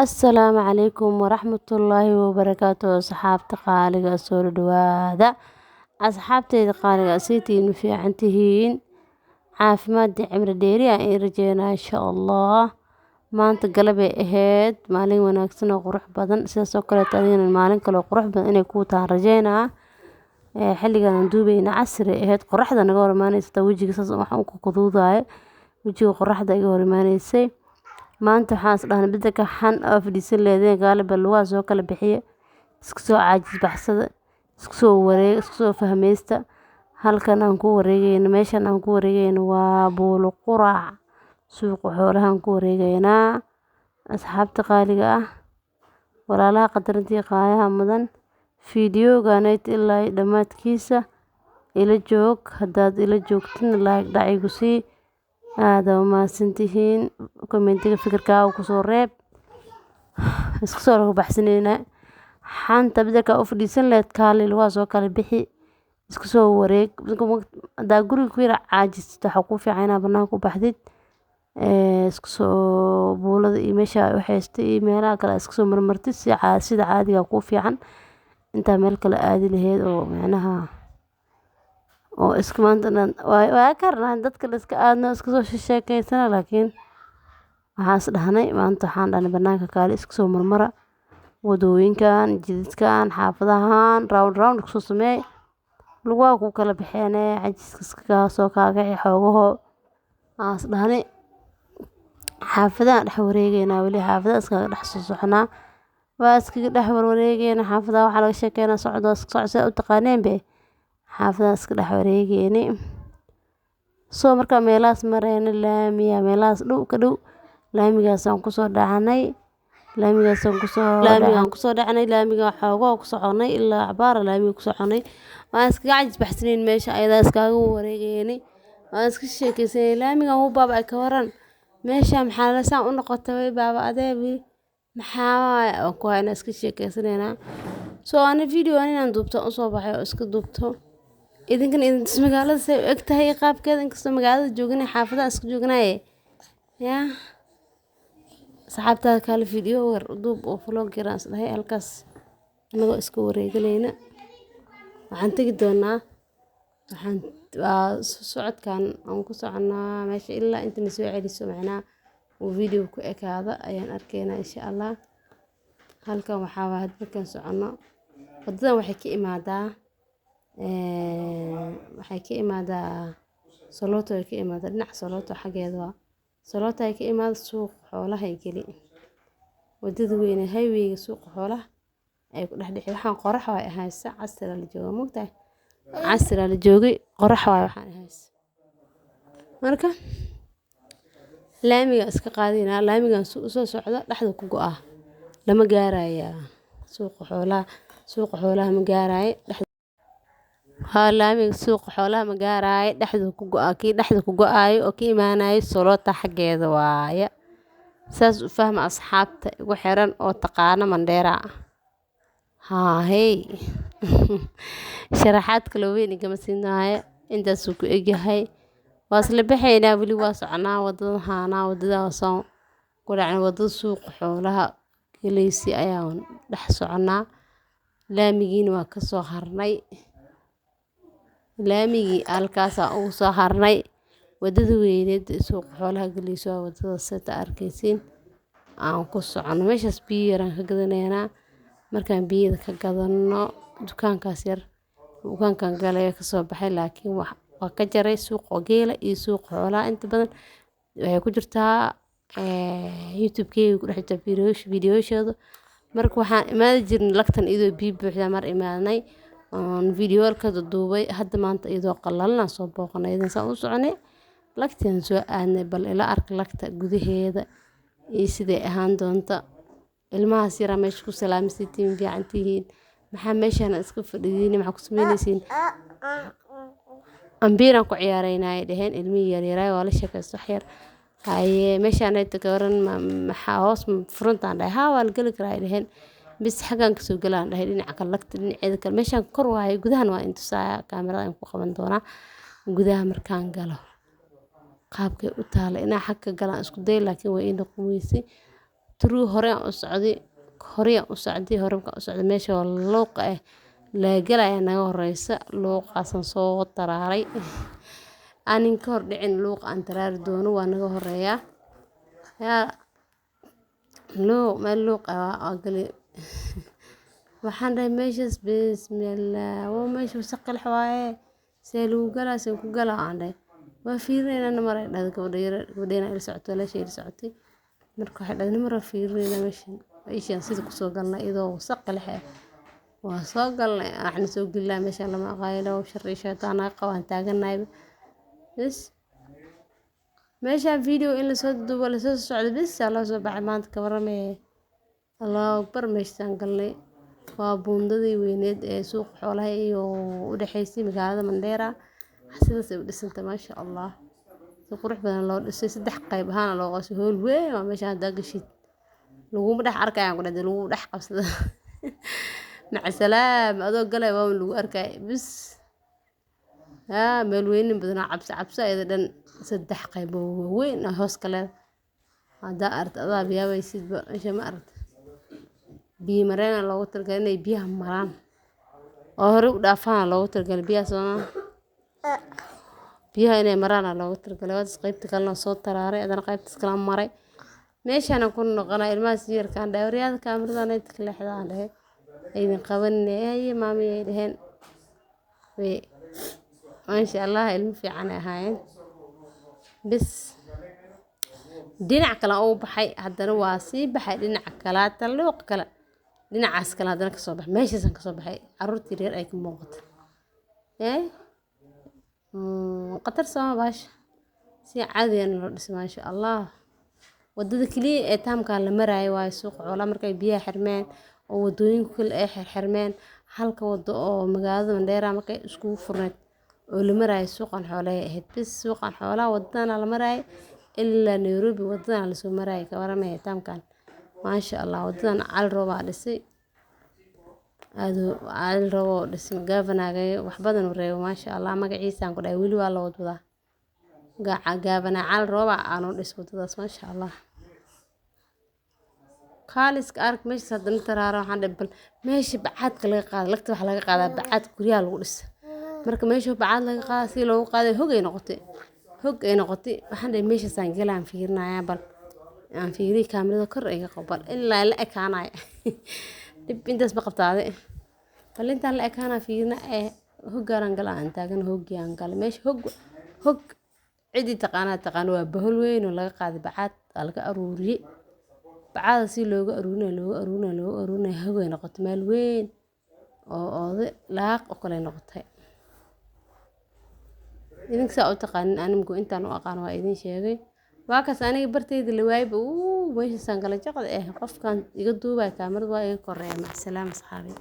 Asalaamu calaykum waraxmatullaahi wabarakaatuh. Asxaabta qaaliga soo dhawaada. Asxaabteyda qaaliga siitiin fiican tihiin, caafimaad iyo cimri dheeri aan rajeynaa insha Allah. Maanta galabay ahayd maalin wanaagsan oo qurux badan, sidaas oo kale taadina maalin kale oo qurux badan inay ku taan rajeynaa. Xilligan aan duubayna casri ahayd, qoraxda naga hor imaanaysa, wajiga saas waxaan ku quduudaay, wajiga qoraxda iga hor imaanaysay. maanta waxaan isdhahnay beddelka xan oo fadhiisan leedeen gaaliba lugaha soo kala bixiye, isku soo caajis baxsada, isku soo wareeg, isku soo fahmaysta. Halkan aan ku wareegayno, meeshan aan ku wareegayno waa buulo quraac, suuqa xoolaha aan ku wareegaynaa. Asxaabta qaaliga ah, walaalaha qadarintii qaayaha mudan, fiidiyooganayt ilaa dhammaadkiisa ila joog. Haddaad ila joogtin like dhacigu sii, aad u mahadsantihiin. Kommentiga fikirkaaga ku soo reeb, isku soo lagu baxsanayna xanta beddelka u fadhiisan leed kaali lugaha soo kala bixi, isku soo wareeg. Haddaa guriga ku yara caajisto waxaa ku fiican inaad banaanka ku baxdid, isku soo buulada iyo meesha waxaysta iyo meelaha kale isku soo marmartid sida caadiga ku fiican intaa meel kale aadi lahayd oo macnaha oo isku maanta waa karnaa dadka la iska aadno iska soo sheekeysana. Laakiin waxaan isdhahnay maanta waxaan dhahnay banaanka kaali isku soo marmara, wadooyinkan, jidadkan, xaafadahan round isku soo sameey, lugaha ku kala baxeenee cajiska iska soo kaagay xoogaho. Waxaan isdhahnay xaafadaha dhex wareegaynaa, weli xaafadaha iskaga dhex soo soconaa, waa iskaga dhex wareegaynaa xaafadaha. waxaa laga sheekeynaa socdo u taqaaneen be xaafadaha iska dhex wareegayni. soo markaa meelahaas marayna laamiya, meelahaas dhow ka dhow laamigaasaan kusoo dhacnay, laamiga xoogaa ku soconay ilaa cabaar laamiga ku soconay. waan iskaga cajis baxsanayn meesha ayadaa iskaga wareegayni, waan iska sheekeysanay laamigan wuu baaba ka waran meesha maxaa la saan u noqotay baaba adeebi maxaa ku hayna iska sheekeysanayna. soo ana video inaan duubto u soo baxay oo iska duubto idinkan magaalada say u egtahay qaabkeeda, inkastoo magaalada joognay xaafadaha iska joognaaye yaa asxaabta kale video war duub oo vlog yaraan isdhahay halkaas anagoo iska wareeganayna. waxaan tagi doonaa socodkan aan ku soconaa meesha ilaa inta na soo celiso macnaa uu video ku ekaada ayaan arkaynaa insha Allah. halkan waxaa waa hadalkan socono, wadadan waxay ka imaadaa Soloto, ay ka imaadaa dhinaca Soloto xaggeeda waa Soloto, ay ka imaadaa suuq xoolaha ay geli wadada weyn ee highway suuqa xoolaha ay ku dhex dhixi. waxaan qorax way ahaysa casir la joogo mugtahay, casir la joogay qorax way waxaan ahaysa. marka laamiga iska qaadina, laamigan soo socda dhexda ku go'a lama gaaraya suuqa xoolaha ma gaaraya laamiga suuqa xoolaha ma gaaraya dhexda ku go'a, kii dhexda ku go'ayo oo ka imaanayo Soloto xaggeeda waaya. saas u fahma asxaabta igu xiran oo taqaana Mandheera. hey sharaxaad kale weyn igama siinaayo, intaasuu ku egyahay. waa isla baxaynaa, weli waa soconaa wadadaasaan ku dhacnay wadada suuqa xoolaha gelaysi ayaan dhex soconaa. laamigiina waa ka soo harnay, laamigii halkaasaan ugu soo harnay. wadada weyneed suuqa xoolaha gelayso waa wadada sida arkaysiin aan ku socono. meeshaas biyo yaraan ka gadanaynaa, markaan biyada ka gadano dukaankaas yar dukaankan galaya ka soo baxay. laakiin waa ka jaray suuqa geela iyo suuqa xoolaha inta badan waxay ku jirtaa youtube-keyga ku dhex jirta fiidiyoshooda. marka waxaan imaadi jirnay lagtan iyadoo biyo buuxda mar imaadnay oon fiidiyowalka duubay. hadda maanta iyadoo qallalan soo booqanay idan saan u soconay lagtan soo aadnay, bal ila ark lagta gudaheeda iyo siday ahaan doonta. ilmahaas yaraa meesha ku salaamisitiin fiican tihiin, maxaa meeshaan iska fadhidiin, maxaa ku sameynaysiin ambiiraan ku ciyaaraynay dheheen ilmihii yaryaraay waa la sheekaysto wax yar. haye meeshaan ay tagaran maxaa hoos furuntaan dhahay haa waa la geli karaa dheheen, bis xaggan ka soo galaan dhahay dhinaca kale lagta dhinaceeda kale meeshaan kor waaye gudahan waa intusaaya kaamirada aan ku qaban doonaa. gudaha markaan galo qaabkay u taala inaa xagga galaan isku day laakiin way ii noqon weysay. ترو هريا أسعدي هريا أسعدي هرمك أسعد ماشي واللوق لا جلا أنا الرئيس لوق أصلا صوت تراري أنا إنكر دعين لوق أن ترار دونه وأنا هريا يا لوق ما اللوق أقلي وحنا ماشي بسم الله وماشي وسق الحواي سلو جلا سلو جلا عندي وفيرين أنا مرة هذا ودينا إلى ساعة ولا شيء ساعتي مركو حدا مرة فيرين ماشي إيش نسيت كسوق الله إذا وسق الحياة وسوق الله راح نسوق الله ما شاء الله ما غايله وشر شيطان قوان تاجنا بس ماشي فيديو إلا صد ولا صد صعد بس الله سبحانه ما تكبرني الله أكبر ماشي سانقلني وابونددي وينيد سوق حولها ودحيسي مقالة من ديرة حسيت بسنت ما شاء الله قروح بدن لو دhisay 3 qayb ahaan loo qoosay hool weyn oo meesha hada gashid lagu madax arkayaan qodada lagu madax qabsada maca salaam adoo galay waa lagu arkay bis meel weyn badan cabsi ayada dhan 3 qayb weyn oo hoos kale hada adaa biyaabaysid meesha ma aragtay biyo mareen loogu talagalay inay biyaha maraan oo hore u dhaafaan loogu talagalay biyaha soo biyaha inay maraan loogu talagalay wad qaybta kalena soo taraaray adana qaybta kala maray meeshana ku noqonay ilmaha siirkan dhaawriyada kaamirada ay tikleexdaan dhahay aydan qabanay maami ay dhaheen way maasha Allah ilmu fiican ahaayeen bis dhinac kale oo baxay hadana waa sii baxay dhinac kale talooq kale dhinacaas kale hadana ka soo baxay meeshaas ka soo baxay carruurtii reer ay ka muuqato قطر سما باش سي عادي أنا لو دس ما شاء الله ودد كلي تام كان لمراي واي سوق ولا مركي بيها حرمان ودوين كل حرمان halka wado oo magaalada Mandheera markay isku furneed oo la maray suuqan xoolaha ahayd bis suuqan xoolaha wadana la maray ilaa Nairobi wadana la soo maray ka waramay taamkan ma sha Allah wadana al rooba dhisay aad al rooba dhisay gaafanaga wax badan u reebo ma sha Allah magaciisa aan ku dhahay wili waa la wadada gaafana al rooba aanu dhisay wadadaas ma sha Allah خالص أرك مش صدقني ترى راح عند بل ماشي بعد كله قاعد لقت واحد لقى قاعد بعد كوريا لورس مرك ماشي بعد لقى قاعد سي لو قاعد هوج نقطي وحنا ماشي سانجل عن فيرنا يا بل عن فيري كامل ذكر أي قبل إلا لا كان تب أنت سبق بتاعي بل أنت لا كان فيرنا هوج رانجل أنت كان هوج رانجل ماشي هوج عدي تقانا بهلوين ولا قاعد بعد لقى أروري بعد سي لوغ أرونا هوي نقط مال وين أو لاق أكله نقطة إذا كسأو تقان أنا مقول أنت أنا أقان وإذن شيء واكس أنا برتي دلواي ويش سانقلة جقد قف كان يقدوا بكاميرا ويقرأ مع السلامة صحابي.